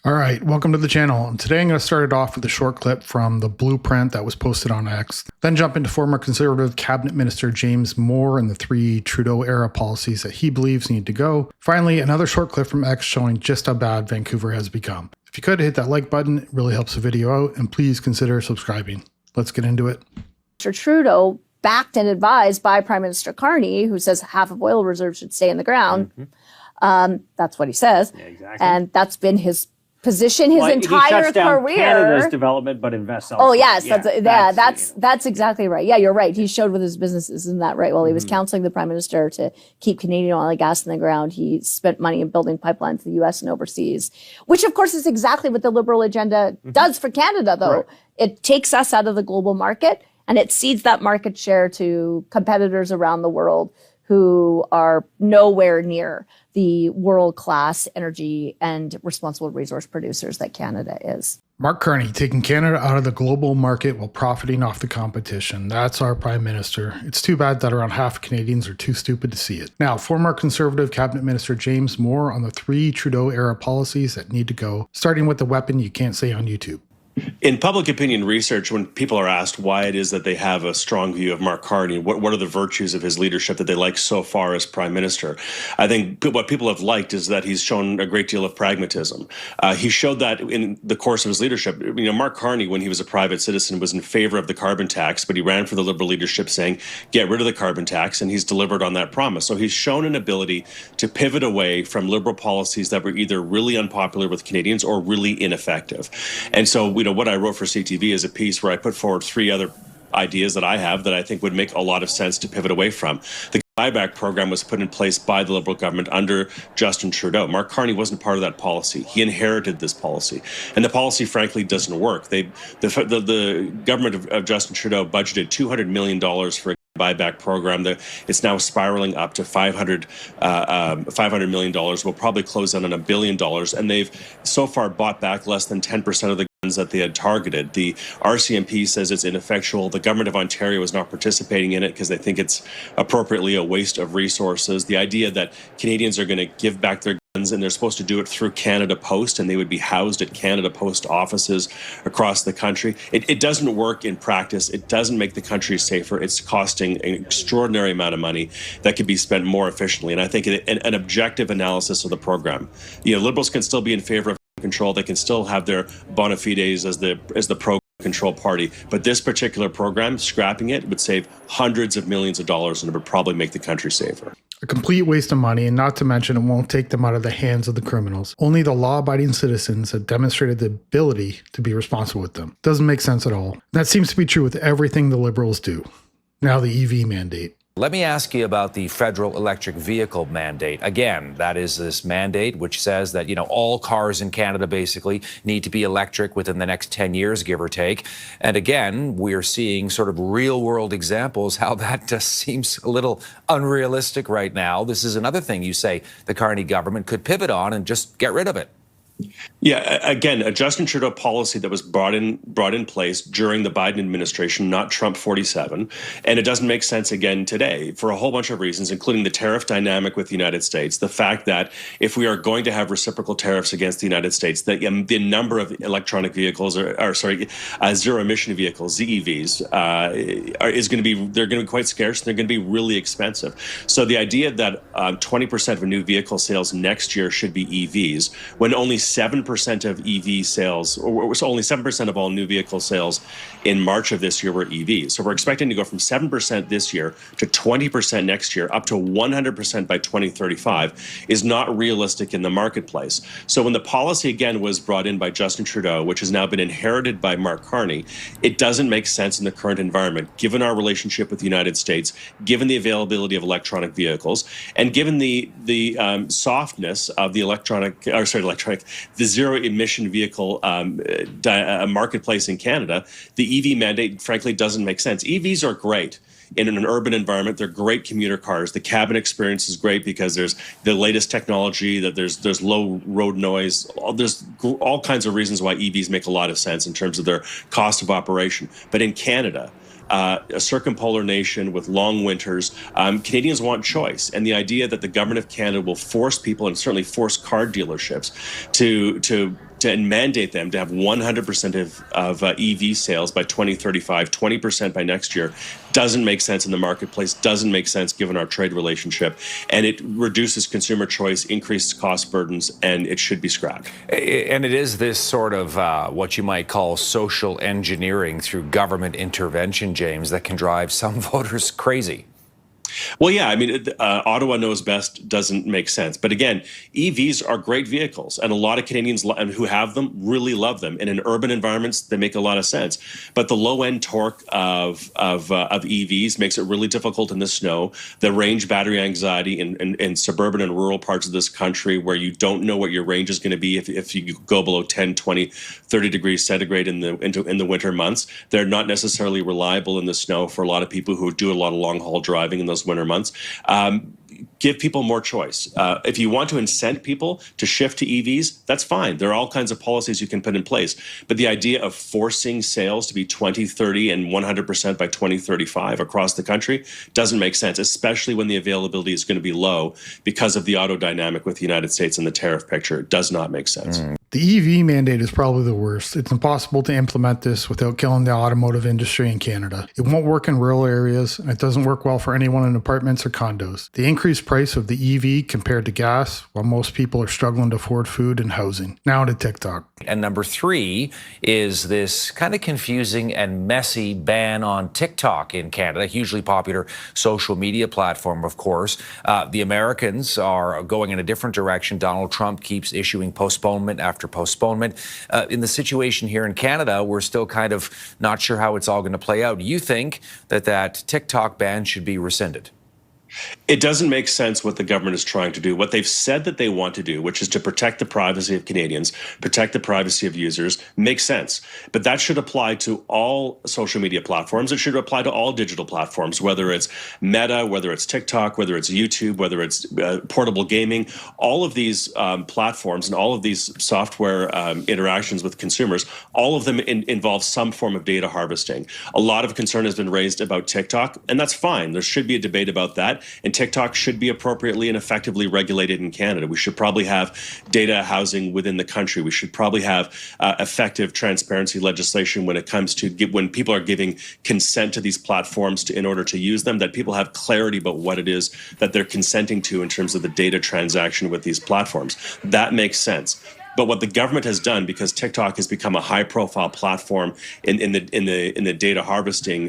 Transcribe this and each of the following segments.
All right, welcome to the channel. And today I'm going to start it off with a short clip from the blueprint that was posted on X, then jump into former Conservative Cabinet Minister James Moore and the 3 Trudeau-era policies that he believes need to go. Finally, another short clip from X showing just how bad Vancouver has become. If you could hit that like button, it really helps the video out, and please consider subscribing. Let's get into it. Mr. Trudeau, backed and advised by Prime Minister Carney, who says half of oil reserves should stay in the ground. That's what he says. Yeah, exactly. And that's been his position his entire he shuts down career. Canada's development, but invests elsewhere. Oh yes, that's exactly right. Yeah, you're right. He showed with his businesses, isn't that right? While he was counseling the Prime Minister to keep Canadian oil and gas in the ground, he spent money in building pipelines to the U.S. and overseas, which of course is exactly what the Liberal agenda does for Canada. Though it takes us out of the global market and it cedes that market share to competitors around the world who are nowhere near the world-class energy and responsible resource producers that Canada is. Mark Carney taking Canada out of the global market while profiting off the competition. That's our Prime Minister. It's too bad that around half Canadians are too stupid to see it. Now, former Conservative Cabinet Minister James Moore on the 3 Trudeau-era policies that need to go, starting with the weapon you can't say on YouTube. In public opinion research, when people are asked why it is that they have a strong view of Mark Carney, what are the virtues of his leadership that they like so far as Prime Minister, I think what people have liked is that he's shown a great deal of pragmatism. He showed that in the course of his leadership. You know, Mark Carney, when he was a private citizen, was in favor of the carbon tax, but he ran for the Liberal leadership saying, get rid of the carbon tax, and he's delivered on that promise. So he's shown an ability to pivot away from Liberal policies that were either really unpopular with Canadians or really ineffective. And so, what I wrote for CTV is a piece where I put forward 3 other ideas that I have that I think would make a lot of sense to pivot away from. The Buyback program was put in place by the Liberal government under Justin Trudeau. Mark Carney wasn't part of that policy. He inherited this policy. And the policy, frankly, doesn't work. The government of Justin Trudeau budgeted $200 million for a buyback program. It's now spiraling up to $500 million. We'll probably close in on $1 billion. And they've so far bought back less than 10% of the guns that they had targeted. The RCMP says it's ineffectual. The government of Ontario is not participating in it because they think it's appropriately a waste of resources. The idea that Canadians are going to give back their guns and they're supposed to do it through Canada Post and they would be housed at Canada Post offices across the country. It doesn't work in practice. It doesn't make the country safer. It's costing an extraordinary amount of money that could be spent more efficiently. And I think an objective analysis of the program, Liberals can still be in favor of control. They can still have their bona fides as the pro-control party. But this particular program, scrapping it, would save hundreds of millions of dollars and it would probably make the country safer. A complete waste of money, and not to mention it won't take them out of the hands of the criminals. Only the law-abiding citizens have demonstrated the ability to be responsible with them. Doesn't make sense at all. That seems to be true with everything the Liberals do. Now the EV mandate. Let me ask you about the federal electric vehicle mandate. Again, that is this mandate which says that, all cars in Canada basically need to be electric within the next 10 years, give or take. And again, we're seeing sort of real world examples how that just seems a little unrealistic right now. This is another thing you say the Carney government could pivot on and just get rid of it. Yeah, again, a Justin Trudeau policy that was brought in place during the Biden administration, not Trump 47. And it doesn't make sense again today for a whole bunch of reasons, including the tariff dynamic with the United States, the fact that if we are going to have reciprocal tariffs against the United States, the number of electronic vehicles, zero emission vehicles, ZEVs, they're going to be quite scarce and they're going to be really expensive. So the idea that 20% of new vehicle sales next year should be EVs, when only 7% of EV sales, or so only 7% of all new vehicle sales in March of this year were EVs. So we're expecting to go from 7% this year to 20% next year, up to 100% by 2035, is not realistic in the marketplace. So when the policy again was brought in by Justin Trudeau, which has now been inherited by Mark Carney, it doesn't make sense in the current environment, given our relationship with the United States, given the availability of electronic vehicles, and given the softness of the the zero emission vehicle marketplace in Canada. The EV mandate, frankly, doesn't make sense. EVs are great in an urban environment. They're great commuter cars. The cabin experience is great because there's the latest technology, that there's low road noise. There's all kinds of reasons why EVs make a lot of sense in terms of their cost of operation. But in Canada, a circumpolar nation with long winters, Canadians want choice. And the idea that the government of Canada will force people, and certainly force car dealerships, to and mandate them to have 100% of EV sales by 2035, 20% by next year, doesn't make sense in the marketplace, doesn't make sense given our trade relationship, and it reduces consumer choice, increases cost burdens, and it should be scrapped. And it is this sort of what you might call social engineering through government intervention, James, that can drive some voters crazy. Well, yeah, I mean, Ottawa knows best doesn't make sense. But again, EVs are great vehicles, and a lot of Canadians who have them really love them. And in urban environments, they make a lot of sense. But the low-end torque of EVs makes it really difficult in the snow. The range battery anxiety in suburban and rural parts of this country, where you don't know what your range is going to be if you go below 10, 20, 30 degrees centigrade in the winter months. They're not necessarily reliable in the snow for a lot of people who do a lot of long-haul driving in those winter months. Give people more choice. If you want to incent people to shift to EVs, that's fine. There are all kinds of policies you can put in place. But the idea of forcing sales to be 20, 30, and 100% by 2035 across the country doesn't make sense, especially when the availability is going to be low because of the auto dynamic with the United States and the tariff picture. It does not make sense. The EV mandate is probably the worst. It's impossible to implement this without killing the automotive industry in Canada. It won't work in rural areas, and it doesn't work well for anyone in apartments or condos. The increased price of the EV compared to gas, while most people are struggling to afford food and housing. Now to TikTok. And number 3 is this kind of confusing and messy ban on TikTok in Canada, a hugely popular social media platform, of course. The Americans are going in a different direction. Donald Trump keeps issuing postponement after postponement. In the situation here in Canada, we're still kind of not sure how it's all going to play out. You think that TikTok ban should be rescinded? It doesn't make sense what the government is trying to do. What they've said that they want to do, which is to protect the privacy of Canadians, protect the privacy of users, makes sense. But that should apply to all social media platforms. It should apply to all digital platforms, whether it's Meta, whether it's TikTok, whether it's YouTube, whether it's portable gaming. All of these platforms and all of these software interactions with consumers, all of them involve some form of data harvesting. A lot of concern has been raised about TikTok, and that's fine. There should be a debate about that. And TikTok should be appropriately and effectively regulated in Canada. We should probably have data housing within the country. We should probably have effective transparency legislation when it comes to when people are giving consent to these platforms in order to use them, that people have clarity about what it is that they're consenting to in terms of the data transaction with these platforms. That makes sense. But what the government has done, because TikTok has become a high-profile platform in the data harvesting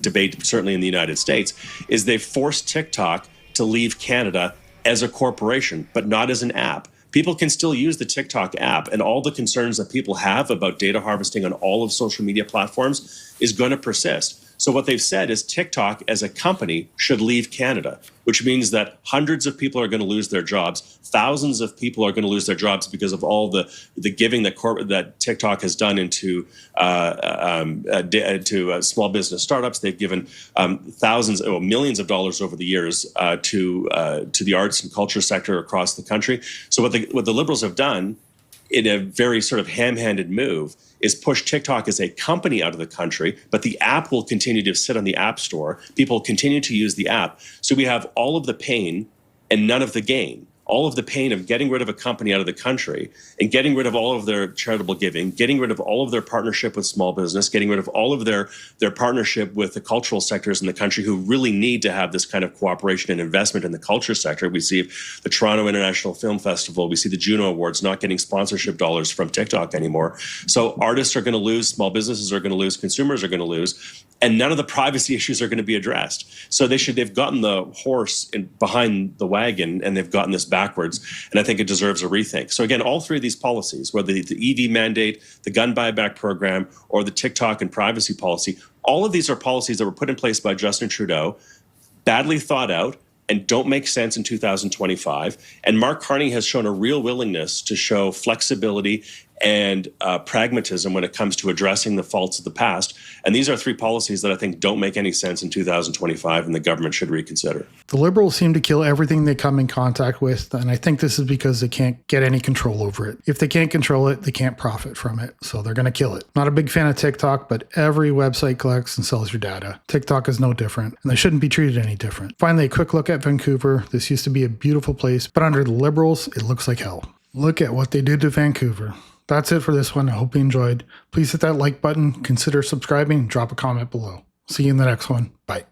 debate, certainly in the United States, is they've forced TikTok to leave Canada as a corporation, but not as an app. People can still use the TikTok app, and all the concerns that people have about data harvesting on all of social media platforms is going to persist. So what they've said is TikTok as a company should leave Canada, which means that hundreds of people are going to lose their jobs. Thousands of people are going to lose their jobs because of all the giving that TikTok has done into small business startups. They've given millions of dollars over the years to the arts and culture sector across the country. So what the Liberals have done, in a very sort of ham-handed move, is push TikTok as a company out of the country, but the app will continue to sit on the App Store. People continue to use the app. So we have all of the pain and none of the gain. All of the pain of getting rid of a company out of the country and getting rid of all of their charitable giving, getting rid of all of their partnership with small business, getting rid of all of their partnership with the cultural sectors in the country who really need to have this kind of cooperation and investment in the culture sector. We see the Toronto International Film Festival, we see the Juno Awards not getting sponsorship dollars from TikTok anymore. So artists are going to lose, small businesses are going to lose, consumers are going to lose, and none of the privacy issues are going to be addressed. So they've gotten the horse behind the wagon, and they've gotten this backwards, and I think it deserves a rethink. So again, all three of these policies, whether the EV mandate, the gun buyback program, or the TikTok and privacy policy, all of these are policies that were put in place by Justin Trudeau, badly thought out, and don't make sense in 2025. And Mark Carney has shown a real willingness to show flexibility and pragmatism when it comes to addressing the faults of the past. And these are three policies that I think don't make any sense in 2025, and the government should reconsider. The Liberals seem to kill everything they come in contact with, and I think this is because they can't get any control over it. If they can't control it, they can't profit from it, so they're going to kill it. Not a big fan of TikTok, but every website collects and sells your data. TikTok is no different, and they shouldn't be treated any different. Finally, a quick look at Vancouver. This used to be a beautiful place, but under the Liberals, it looks like hell. Look at what they did to Vancouver. That's it for this one. I hope you enjoyed. Please hit that like button, consider subscribing, and drop a comment below. See you in the next one. Bye.